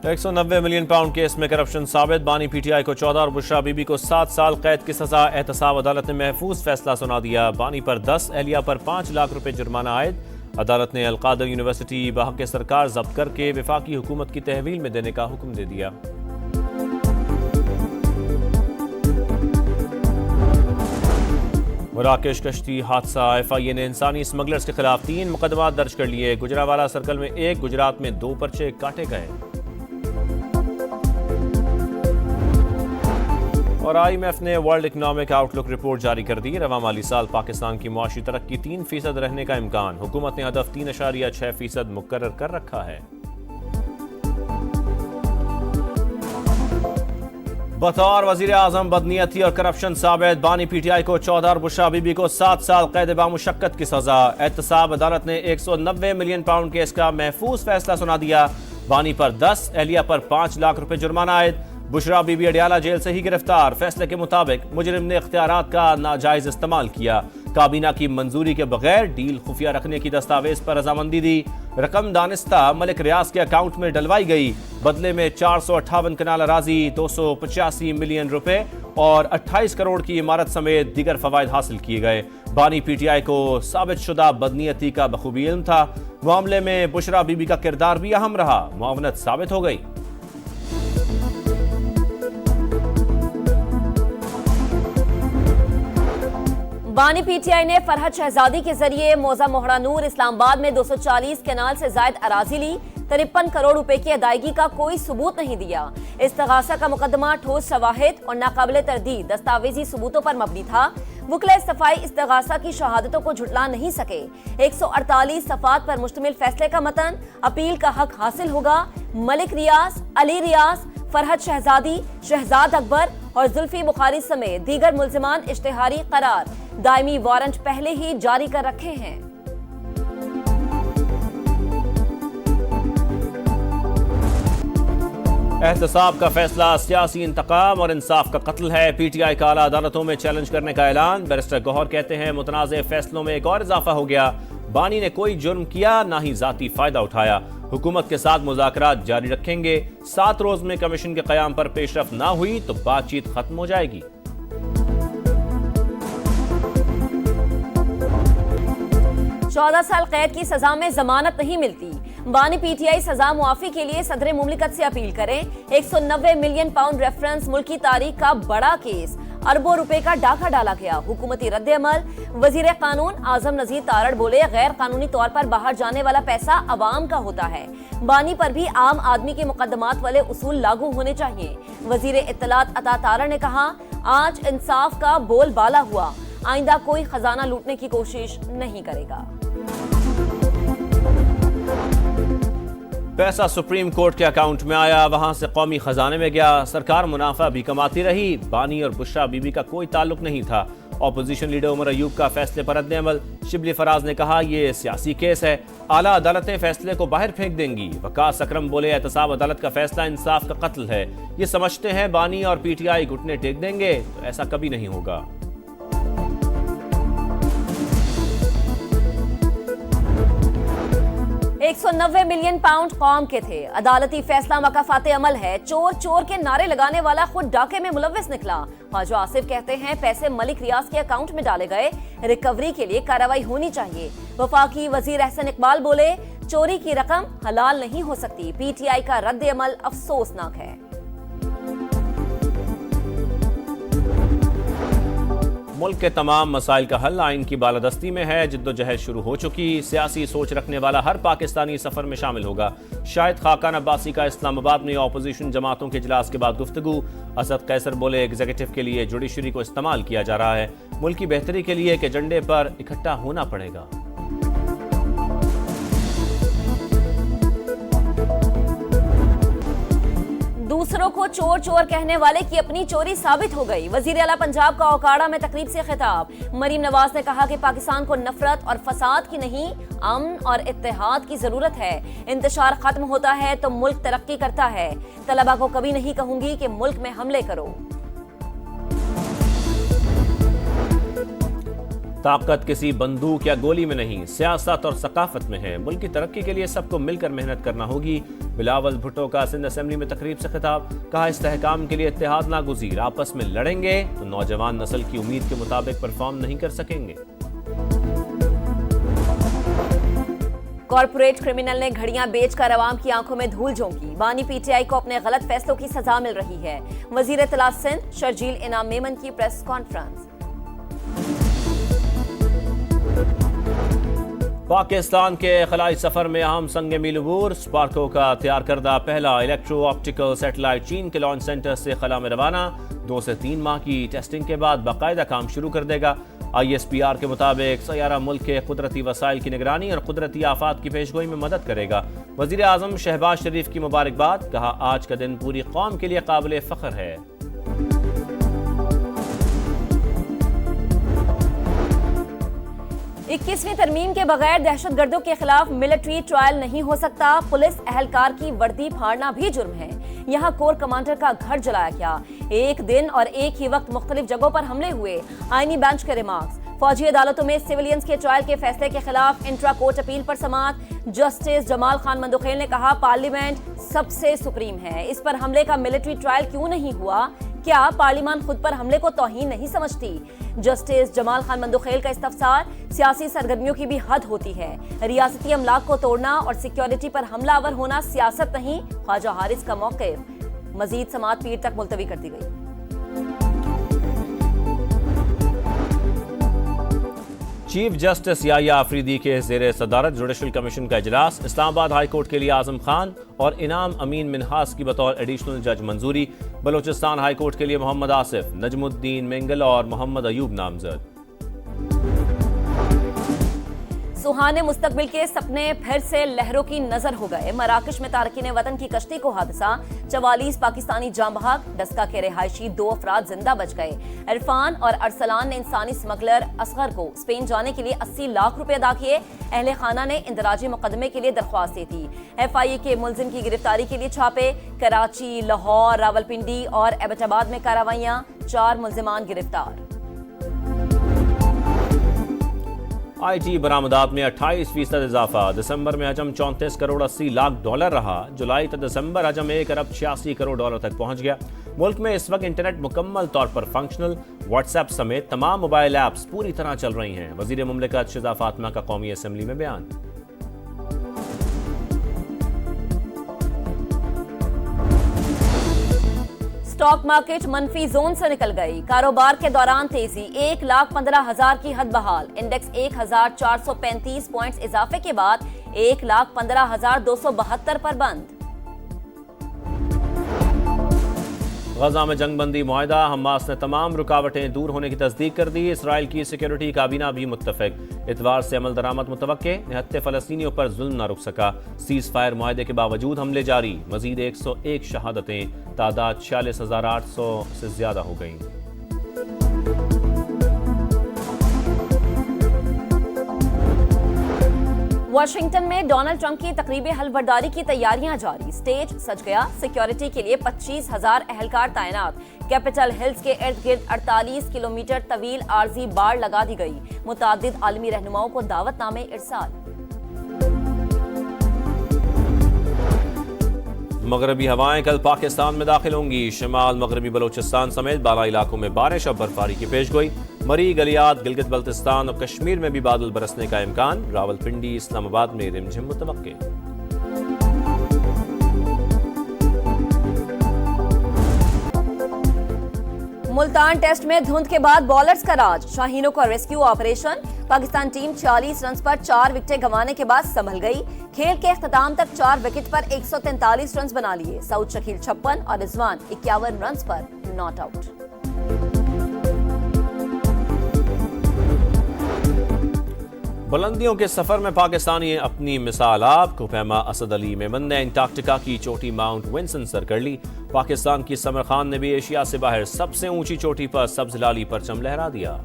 190 million pound case में corruption साबित, बानी पीटीआई को 14 और बुशरा बीबी को 7 साल कैद की सजा। एहतसाब अदालत ने महफूज फैसला सुना दिया। बानी पर 10, एहलिया पर 5 लाख रुपए जुर्माना आयद। अदालत ने अलकादर यूनिवर्सिटी बहक सरकार जब्त करके वफाकी हुकूमत की तहवील में देने का हुक्म दे दिया। मराकेश कश्ती हादसा, एफआईए ने इंसानी स्मगलर्स के खिलाफ 3 मुकदमा दर्ज कर लिए। गुजरावाला सर्कल में 1, गुजरात में 2 पर्चे काटे गए। और IMF ने वर्ल्ड इकनॉमिक आउटलुक रिपोर्ट जारी कर दी। रवा माली साल पाकिस्तान की मुआशी तरक्की 3% रहने का इम्कान। हुकूमत ने हदफ 3.6% मुकर्रर कर रखा है। बतौर वजीर आजम बदनीयती और करप्शन साबित, बानी पीटीआई को 14 और बुशरा बीबी को 7 साल कैद बामुशक्कत की सजा। एहतसाब अदालत ने 190 मिलियन पाउंड केस का महफूज फैसला सुना दिया। बानी पर 10, एहलिया पर 5 लाख रुपए जुर्माना आयद। बुशरा बीबी अडियाला जेल से ही गिरफ्तार। फैसले के मुताबिक मुजरिम ने इख्तियारात का नाजायज इस्तेमाल किया। काबीना की मंजूरी के बगैर डील खुफिया रखने की दस्तावेज पर रजामंदी दी। रकम दानिस्ता मलिक रियाज के अकाउंट में डलवाई गई। बदले में 458 कनाल अराजी, 285 मिलियन रुपए और 28 करोड़ की इमारत समेत दीगर फवायद हासिल किए गए। बानी पीटीआई को साबित शुदा बदनीयती का बखूबी इल्म था। मामले में बुशरा बीबी का किरदार भी अहम रहा। मुआवनत साबित हो गई। बानी पीटीआई ने फरहद शहजादी के जरिए मौजा मोहरा नूर इस्लामाबाद में 240 कनाल से जायद अराजी ली। 53 करोड़ रुपए की अदायगी का कोई सबूत नहीं दिया। इस्तगासा का मुकदमा ठोस शवाहिद और नाकाबिले तरदीद दस्तावेजी सबूतों पर मबनी था। वकील सफाई इस्तगासा की शहादतों को झुटला नहीं सके। 148 सफात पर मुश्तमिल फैसले का मतन, अपील का हक हासिल होगा। मलिक रियाज, अली रियाज, फरहद शहजादी, शहजाद अकबर और जुल्फी बुखारी समेत दीगर मुल्जिमान इश्तिहारी करार, दायमी वारंट पहले ही जारी कर रखे हैं। एहतसाब का फैसला सियासी इंतकाम और इंसाफ का कत्ल है। पीटीआई का आला अदालतों में चैलेंज करने का ऐलान। बैरिस्टर गौहर कहते हैं मुतनाज़ फैसलों में एक और इजाफा हो गया। बानी ने कोई जुर्म किया, ना ही जाती फायदा उठाया। हुकूमत के साथ मुज़ाकरात जारी रखेंगे। 7 रोज में कमीशन के क़याम पर पेशरफ ना हुई तो बातचीत खत्म हो जाएगी। चौदह साल कैद की सजा में जमानत नहीं मिलती। बानी पीटीआई सजा मुआफी के लिए सदर मुमलिकत से अपील करें। 190 मिलियन पाउंड रेफरेंस मुल्की तारीख का बड़ा केस, अरबों रुपए का डाका डाला गया। हुकूमती रद्द अमल। वजीर कानून आजम नजीर तारड़ बोले, गैर कानूनी तौर पर बाहर जाने वाला पैसा अवाम का होता है। बानी पर भी आम आदमी के मुकदमात वाले उसूल लागू होने चाहिए। वजीर इत्तलात अता तारड़ ने कहा, आज इंसाफ का बोलबाला हुआ, आइंदा कोई खजाना लूटने की कोशिश नहीं करेगा। पैसा सुप्रीम कोर्ट के अकाउंट में आया, वहां से कौमी खजाने में गया। सरकार मुनाफा भी कमाती रही। बानी और बुशरा बीबी का कोई ताल्लुक नहीं था। ऑपोजिशन लीडर उमर अयूब का फैसले पर रद्द अमल। शिबली फराज ने कहा, यह सियासी केस है, आला अदालतें फैसले को बाहर फेंक देंगी। वकास अकरम बोले, एहतसाब अदालत का फैसला इंसाफ का कत्ल है। ये समझते हैं बानी और पीटीआई घुटने टेक देंगे, तो ऐसा कभी नहीं होगा। 190 मिलियन पाउंड कौम के थे। अदालती फैसला मकाफाते अमल है। चोर चोर के नारे लगाने वाला खुद डाके में मुलव्विस निकला। ख्वाजा आसिफ कहते हैं, पैसे मलिक रियाज के अकाउंट में डाले गए, रिकवरी के लिए कार्रवाई होनी चाहिए। वफाकी वजीर अहसन इकबाल बोले, चोरी की रकम हलाल नहीं हो सकती। पीटीआई का रद्द अमल अफसोसनाक है। मुल्क के तमाम मसाइल का हल आइन की बालादस्ती में है। जिद्दोजहद शुरू हो चुकी। सियासी सोच रखने वाला हर पाकिस्तानी सफर में शामिल होगा। शाहिद खाकान अब्बासी का इस्लामाबाद में ऑपोजिशन जमातों के इजलास के बाद गुफ्तगू। असद कैसर बोले, एग्जीक्यूटिव के लिए जुडिशरी को इस्तेमाल किया जा रहा है। मुल्क की बेहतरी के लिए एक एजेंडे पर इकट्ठा होना पड़ेगा। दूसरों को चोर चोर कहने वाले की अपनी चोरी साबित हो गई। वजीर आला पंजाब का ओकाड़ा में तकरीब से खिताब। मरीम नवाज ने कहा कि पाकिस्तान को नफरत और फसाद की नहीं, अमन और इत्तेहाद की जरूरत है। इंतशार खत्म होता है तो मुल्क तरक्की करता है। तलबा को कभी नहीं कहूंगी कि मुल्क में हमले करो। ताकत किसी बंदूक या गोली में नहीं, सियासत और सकाफत में है। मुल्क की तरक्की के लिए सबको मिलकर मेहनत करना होगी। बिलावल भुट्टो का सिंध असेंबली में तकरीब से खिताब, कहा इस्तेहकाम के लिए इत्तेहाद नागुज़ीर, आपस में लड़ेंगे तो नौजवान नस्ल की उम्मीद के मुताबिक परफॉर्म नहीं कर सकेंगे। कॉर्पोरेट क्रिमिनल ने घड़ियां बेचकर अवाम की आंखों में धूल झोंकी, बानी पीटीआई को अपने गलत फैसलों की सजा मिल रही है। वजीर इत्तला सिंध शर्जील इनाम मेमन की प्रेस कॉन्फ्रेंस। पाकिस्तान के खलाई सफर में अहम संग मील अबूर, स्पार्को का तैयार करदा पहला इलेक्ट्रो ऑप्टिकल सैटेलाइट चीन के लॉन्च सेंटर से खला में रवाना। 2 से 3 माह की टेस्टिंग के बाद बाकायदा काम शुरू कर देगा। ISPR के मुताबिक सैयारा मुल्क के कुदरती वसाइल की निगरानी और कुदरती आफात की पेशगोई में मदद करेगा। वजीर आजम शहबाज शरीफ की मुबारकबाद, कहा आज का दिन पूरी कौम के लिए काबिल फख्र है। 21वीं तरमीम के बगैर दहशतगर्दों के खिलाफ मिलिट्री ट्रायल नहीं हो सकता। पुलिस एहलकार की वर्दी फाड़ना भी जुर्म है। यहाँ कोर कमांडर का घर जलाया गया। एक दिन और एक ही वक्त मुख्तलिफ जगहों पर हमले हुए। आईनी बेंच के रिमार्क्स। फौजी अदालतों में सिविलियंस के ट्रायल के फैसले के खिलाफ इंट्रा कोर्ट अपील पर समाअत। जस्टिस जमाल खान मंदुखेल ने कहा पार्लियामेंट सबसे सुप्रीम है, इस पर हमले का मिलिट्री ट्रायल क्यों नहीं हुआ? क्या पार्लियामान खुद पर हमले को तौहीन नहीं समझती? जस्टिस जमाल खान मंदुखेल का इस्तफसार, सियासी सरगर्मियों की भी हद होती है। रियासती अमलाक को तोड़ना और सिक्योरिटी पर हमलावर होना सियासत नहीं, ख्वाजा हारिस का मौक़िफ़। मजीद समाअत पीर तक मुलतवी कर दी गई। चीफ जस्टिस याहिया आफरीदी के ज़ेरे सदारत जुडिशल कमीशन का इजलास। इस्लामाबाद हाई कोर्ट के लिए आजम खान और इनाम अमीन मिनहास की बतौर एडिशनल जज मंजूरी। बलोचिस्तान हाई कोर्ट के लिए मोहम्मद आसिफ, नजमुद्दीन मेंगल और मोहम्मद अयूब नामजद। सुहाने मुस्तकबिल के सपने फिर से लहरों की नजर हो गए। मराकश में तारकीन वतन की कश्ती को हादसा, 44 पाकिस्तानी जाम बहक। डस्का के रिहायशी 2 अफराद जिंदा बच गए। इरफान और अरसलान ने इंसानी स्मगलर असगर को स्पेन जाने के लिए 80 लाख रुपए अदा किए। अहले खाना ने इंदराजी मुकदमे के लिए दरख्वास्त दी थी। FIA के मुलजिम की गिरफ्तारी के लिए छापे। कराची, लाहौर, रावलपिंडी और एबटाबाद में कार्रवाइयां। 4 मुलजिमान गिरफ्तार। IT बरामदात में 28% इजाफा। दिसंबर में हजम 34 करोड़ 80 लाख डॉलर रहा। जुलाई तक दिसंबर हजम 1 अरब 86 करोड़ डॉलर तक पहुंच गया। मुल्क में इस वक्त इंटरनेट मुकम्मल तौर पर फंक्शनल। व्हाट्सएप समेत तमाम मोबाइल ऐप्स पूरी तरह चल रही हैं। वजीर मुमलिकत शिजा फातिमा का कौमी असेंबली में बयान। स्टॉक मार्केट मनफी जोन से निकल गई। कारोबार के दौरान तेजी, 1,15,000 की हद बहाल। इंडेक्स 1,435 पॉइंट्स इजाफे के बाद 1,15,272 पर बंद। गजा में जंगबंदी मुआहदा, हमास ने तमाम रुकावटें दूर होने की तस्दीक कर दी। इसराइल की सिक्योरिटी काबीना भी मुत्तफिक। इतवार से अमल दरामद मुतवक्के। 79 फलस्तीनियों पर जुल्म न रुक सका। सीज फायर मुआहदे के बावजूद हमले जारी। मजीद 101 शहादतें। तादाद 46,800 से ज्यादा हो गई। वाशिंगटन में डोनाल्ड ट्रंप की तकरीब हलफबरदारी की तैयारियां जारी। स्टेज सज गया। सिक्योरिटी के लिए 25,000 एहलकार तैनात। कैपिटल हिल्स के इर्द गिर्द 48 किलोमीटर तवील आरजी बाड़ लगा दी गई। मुतादिद आलमी रहनुमाओं को दावतनामे इरसाल। मगरबी हवाएं कल पाकिस्तान में दाखिल होंगी। शिमाल मगरबी बलोचिस्तान समेत बाला इलाकों में बारिश और बर्फबारी की पेशगोई। मरी, गलियात, गिलगित बल्तिस्तान और कश्मीर में भी बादल बरसने का इम्कान। रावलपिंडी, इस्लामाबाद में रिमझिम मुतवक्के। मुल्तान टेस्ट में धुंध के बाद बॉलर्स का राज। शाहीनों का rescue operation. Pakistan team 40 run पर 4 विकेटें गंवाने के बाद संभल गई। खेल के इख्तिताम तक 4 विकेट पर 143 रन बना लिए। सऊद शकील 56 और रिजवान 51 रन पर नॉट आउट। बुलंदियों के सफर में पाकिस्तानी अपनी मिसाल आप। कुफैमा असद अली मेमन ने एंटार्क्टिका की चोटी माउंट विंसन सर कर ली। पाकिस्तान की समर खान ने भी एशिया से बाहर सबसे ऊंची चोटी पर सब्ज लाली परचम लहरा दिया।